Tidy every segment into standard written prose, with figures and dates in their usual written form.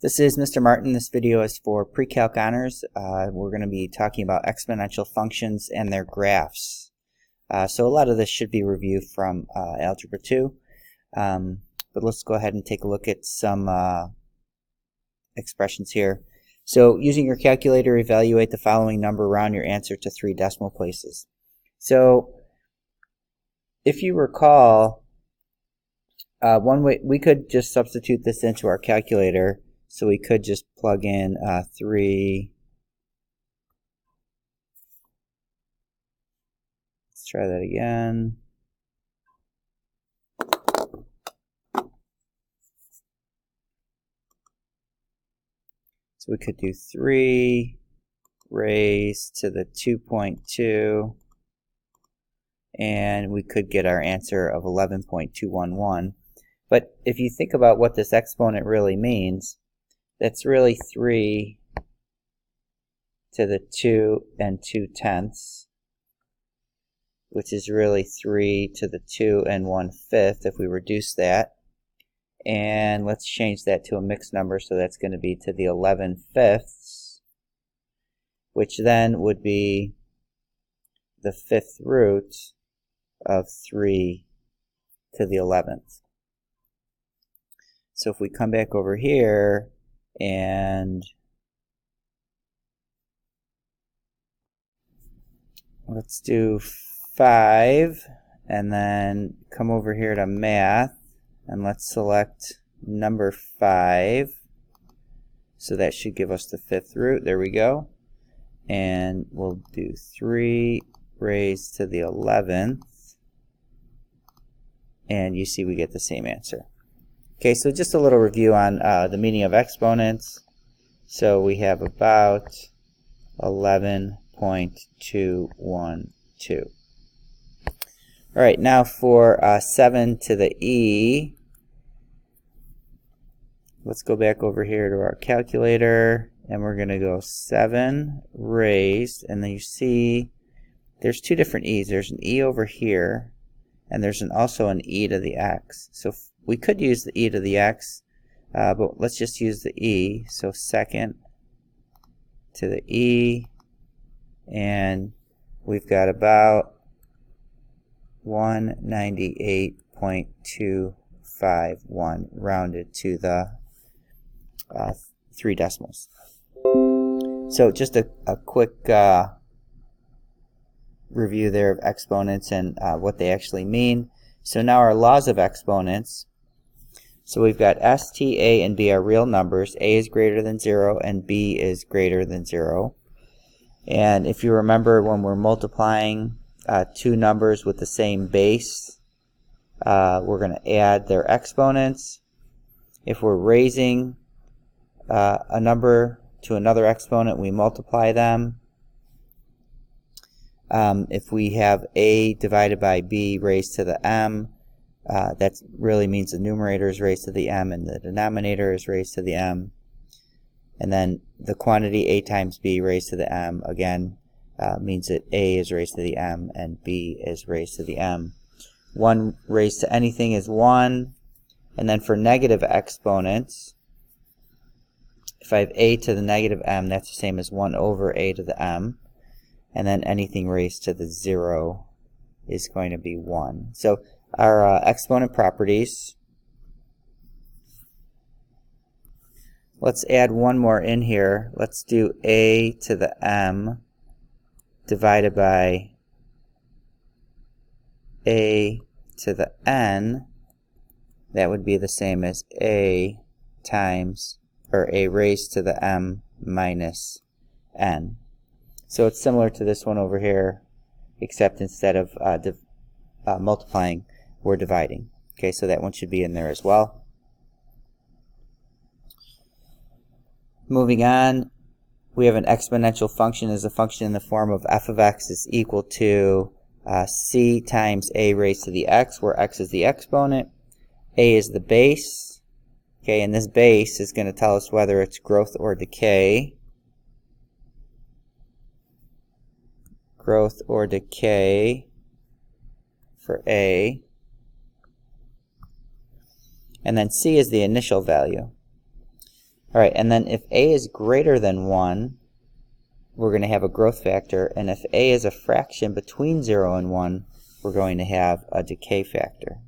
This is Mr. Martin. This video is for Precalc Honors. We're going to be talking about exponential functions and their graphs. So a lot of this should be reviewed from Algebra 2. But let's go ahead and take a look at some expressions here. So using your calculator, evaluate the following number, round your answer to 3 decimal places. So if you recall, one way we could just substitute this into our calculator. So we could just plug in 3. Let's try that again. So we could do 3 raised to the 2.2, and we could get our answer of 11.211. But if you think about what this exponent really means, that's really 3 to the 2 2/10, which is really 3 to the 2 1/5 if we reduce that. And let's change that to a mixed number, so that's going to be to the 11/5, which then would be the 5th root of 3 to the 11th. So if we come back over here and let's do 5, and then come over here to math, and let's select number 5. So that should give us the 5th root. There we go. And we'll do 3 raised to the 11th. And you see we get the same answer. Okay, so just a little review on the meaning of exponents. So we have about 11.212. All right, now for 7 to the e, let's go back over here to our calculator, and we're going to go 7 raised, and then you see there's 2 different e's. There's an e over here, and there's also an e to the x. So we could use the e to the x, but let's just use the e. So second to the e, and we've got about 198.251 rounded to the 3 decimals. So just a quick review there of exponents and what they actually mean. So now our laws of exponents. So we've got S, T, A, and B are real numbers. A is greater than 0 and B is greater than 0. And if you remember, when we're multiplying 2 numbers with the same base, we're going to add their exponents. If we're raising a number to another exponent, we multiply them. If we have A divided by B raised to the m, that really means the numerator is raised to the m and the denominator is raised to the m. And then the quantity A times B raised to the m, again, means that A is raised to the m and B is raised to the m. 1 raised to anything is 1. And then for negative exponents, if I have A to the negative m, that's the same as 1 over A to the m. And then anything raised to the 0 is going to be 1. So our exponent properties. Let's add one more in here. Let's do A to the m divided by A to the n. That would be the same as A times, or A raised to the m minus n. So it's similar to this one over here, except instead of multiplying, we're dividing. Okay, so that one should be in there as well. Moving on, we have an exponential function as a function in the form of f of x is equal to c times a raised to the x, where x is the exponent, a is the base. Okay, and this base is going to tell us whether it's growth or decay. Growth or decay for a. And then c is the initial value. Alright, and then if a is greater than 1, we're going to have a growth factor, and if a is a fraction between 0 and 1, we're going to have a decay factor.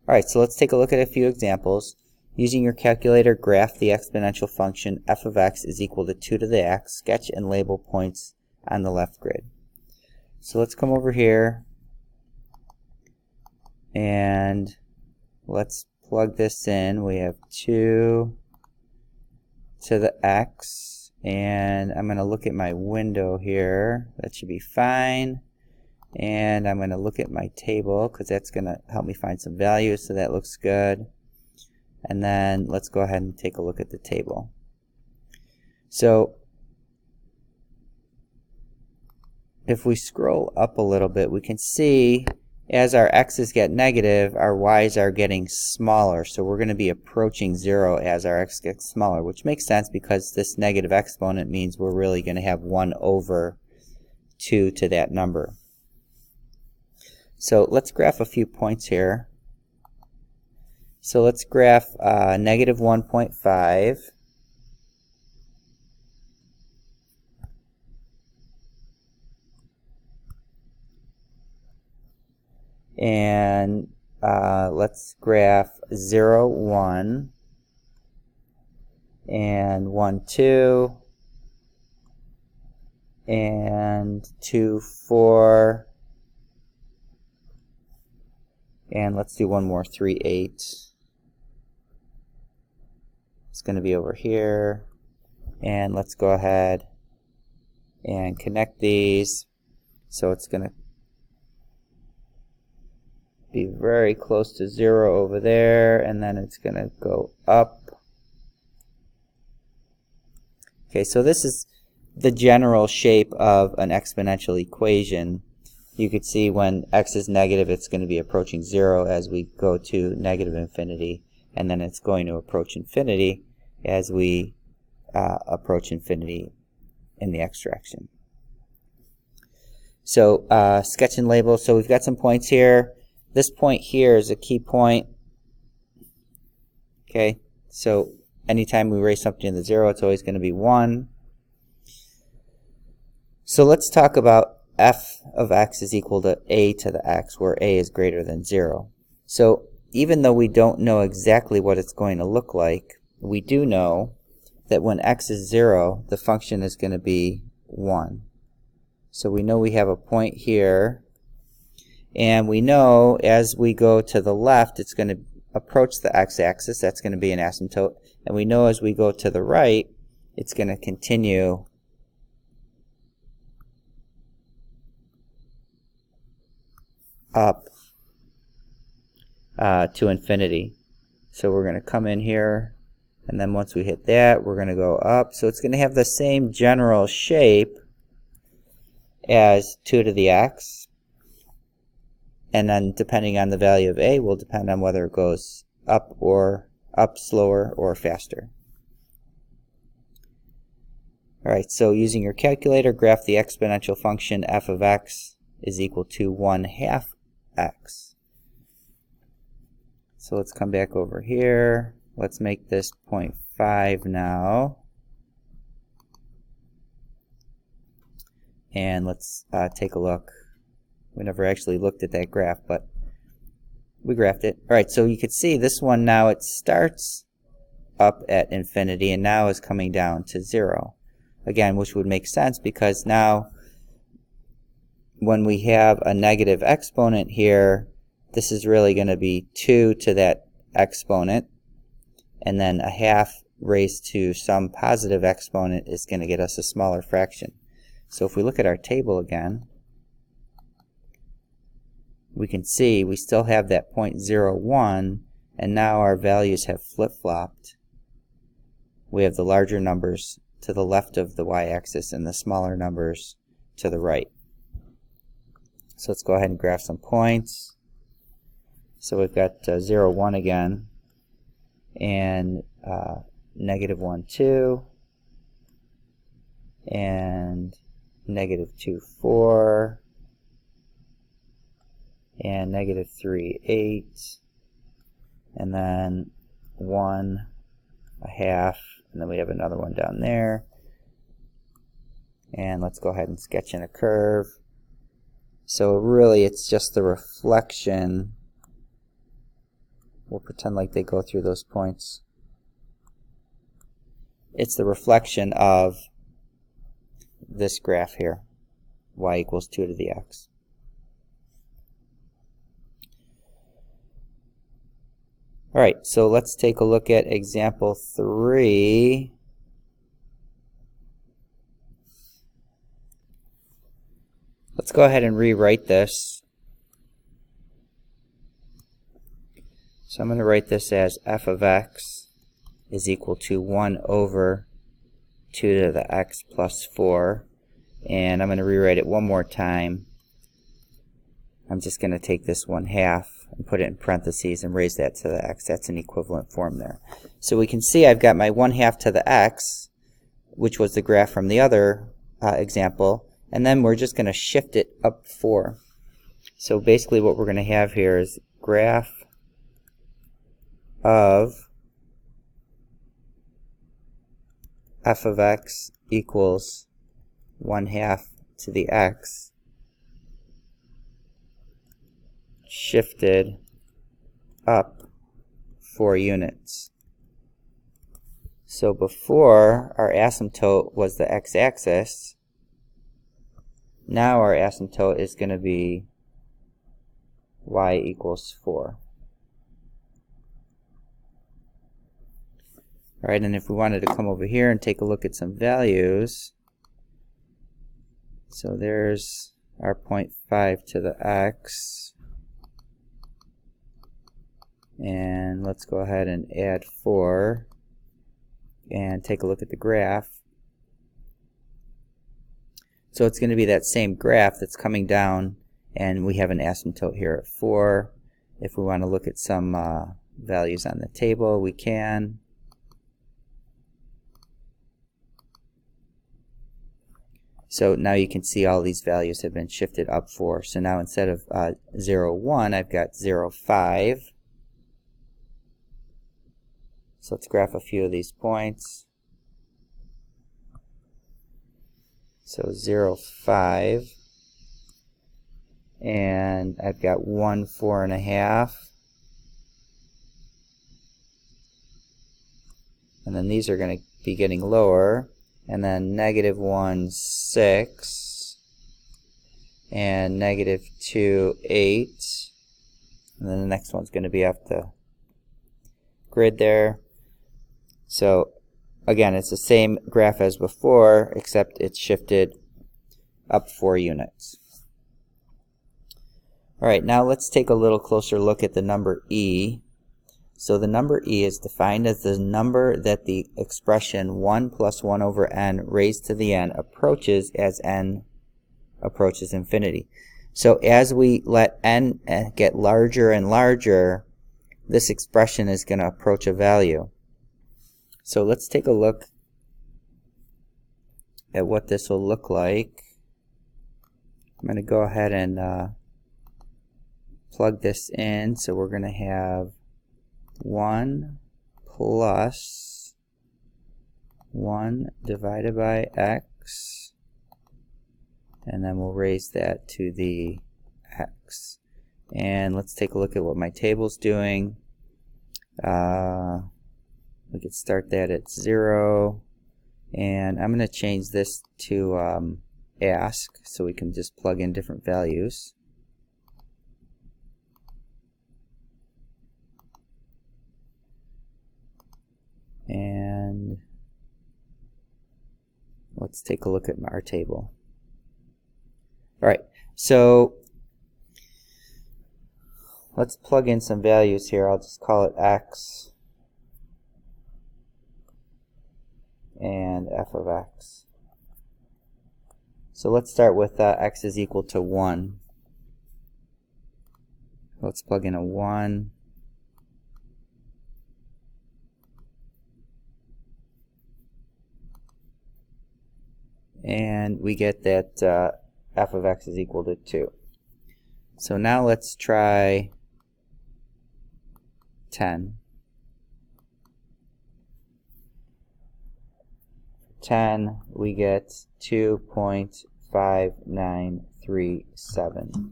Alright, so let's take a look at a few examples. Using your calculator, graph the exponential function f of x is equal to 2 to the x. Sketch and label points on the left grid. So let's come over here and let's plug this in. We have 2 to the x, and I'm going to look at my window here. That should be fine. And I'm going to look at my table because that's going to help me find some values, so that looks good. And then let's go ahead and take a look at the table. So if we scroll up a little bit, we can see as our x's get negative, our y's are getting smaller. So we're going to be approaching 0 as our x gets smaller, which makes sense because this negative exponent means we're really going to have 1 over 2 to that number. So let's graph a few points here. So let's graph negative 1.5. And let's graph 0, 1, and 1, 2, and 2, 4, and let's do one more, 3, 8. It's going to be over here, and let's go ahead and connect these. So it's going to be very close to 0 over there, and then it's going to go up. Okay, so this is the general shape of an exponential equation. You could see when x is negative, it's going to be approaching 0 as we go to negative infinity, and then it's going to approach infinity as we approach infinity in the x direction. So sketch and label. So we've got some points here. This point here is a key point. Okay, so anytime we raise something to the 0, it's always going to be 1. So let's talk about f of x is equal to a to the x, where a is greater than 0. So even though we don't know exactly what it's going to look like, we do know that when x is 0, the function is going to be 1. So we know we have a point here, and we know as we go to the left, it's going to approach the x-axis. That's going to be an asymptote. And we know as we go to the right, it's going to continue up to infinity. So we're going to come in here, and then once we hit that, we're going to go up. So it's going to have the same general shape as 2 to the x. And then depending on the value of a will depend on whether it goes up slower or faster. Alright, so using your calculator, graph the exponential function f of x is equal to 1/2 x. So let's come back over here. Let's make this 0.5 now. And let's take a look. We never actually looked at that graph, but we graphed it. Alright, so you can see this one now, it starts up at infinity and now is coming down to 0. Again, which would make sense because now when we have a negative exponent here, this is really going to be 2 to that exponent, and then 1/2 raised to some positive exponent is going to get us a smaller fraction. So if we look at our table again, we can see we still have that 0.01, and now our values have flip-flopped. We have the larger numbers to the left of the y-axis and the smaller numbers to the right. So let's go ahead and graph some points. So we've got 0, 1 again, and negative 1, 2, and negative 2, 4, and negative 3, 8, and then 1, a half, and then we have another one down there. And let's go ahead and sketch in a curve. So really it's just the reflection. We'll pretend like they go through those points. It's the reflection of this graph here, y equals 2 to the x. Alright, so let's take a look at example 3. Let's go ahead and rewrite this. So I'm going to write this as f of x is equal to 1 over 2 to the x plus 4. And I'm going to rewrite it one more time. I'm just going to take this 1/2 and put it in parentheses and raise that to the x. That's an equivalent form there. So we can see I've got my 1/2 to the x, which was the graph from the other example, and then we're just going to shift it up 4. So basically what we're going to have here is graph of f of x equals 1/2 to the x shifted up 4 units. So before our asymptote was the x-axis, now our asymptote is going to be y equals 4. Alright, and if we wanted to come over here and take a look at some values, so there's our 0.5 to the x, and let's go ahead and add 4 and take a look at the graph. So it's going to be that same graph that's coming down, and we have an asymptote here at 4. If we want to look at some values on the table, we can. So now you can see all these values have been shifted up 4. So now instead of 0, 1, I've got 0, 5. So let's graph a few of these points. So 0, 5. And I've got 1, 4.5. And then these are going to be getting lower. And then -1, 6, and -2, 8, and then the next one's going to be off the grid there. So again, it's the same graph as before, except it's shifted up 4 units. Alright, now let's take a little closer look at the number e. So the number e is defined as the number that the expression 1 plus 1 over n raised to the n approaches as n approaches infinity. So as we let n get larger and larger, this expression is going to approach a value. So let's take a look at what this will look like. I'm going to go ahead and plug this in. So we're going to have 1 plus 1 divided by x, and then we'll raise that to the x. And let's take a look at what my table's doing. We could start that at 0, and I'm going to change this to ask, so we can just plug in different values. And let's take a look at our table. Alright, so let's plug in some values here. I'll just call it x and f of x. So let's start with x is equal to 1. Let's plug in a 1. And we get that f of x is equal to 2. So now let's try 10. 10, we get 2.5937. All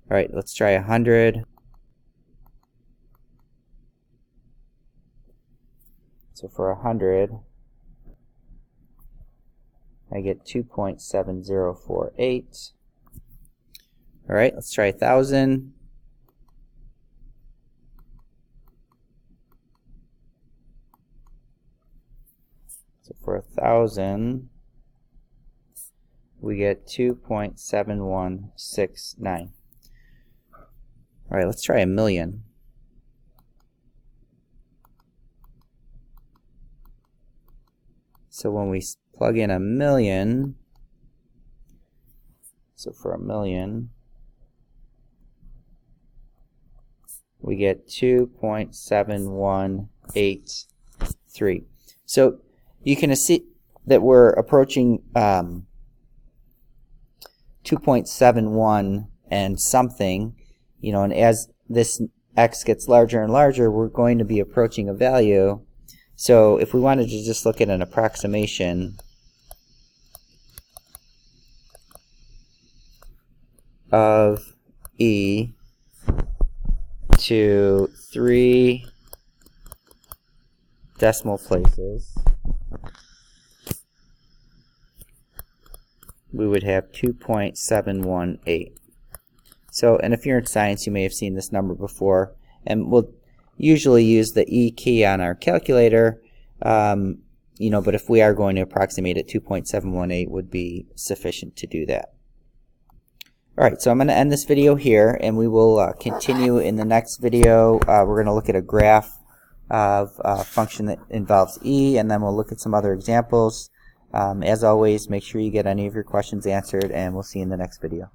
right, let's try 100. So for 100, I get 2.7048. All right, let's try 1,000. So for 1,000, we get 2.7169. All right, let's try 1,000,000. So when we plug in 1,000,000, so for 1,000,000, we get 2.7183. So you can see that we're approaching 2.71 and something, and as this x gets larger and larger, we're going to be approaching a value. So if we wanted to just look at an approximation of e to 3 decimal places, we would have 2.718. So, and if you're in science, you may have seen this number before, and we'll usually use the E key on our calculator, but if we are going to approximate it, 2.718 would be sufficient to do that. Alright, so I'm going to end this video here, and we will continue in the next video. We're going to look at a graph of a function that involves E, and then we'll look at some other examples. As always, make sure you get any of your questions answered, and we'll see you in the next video.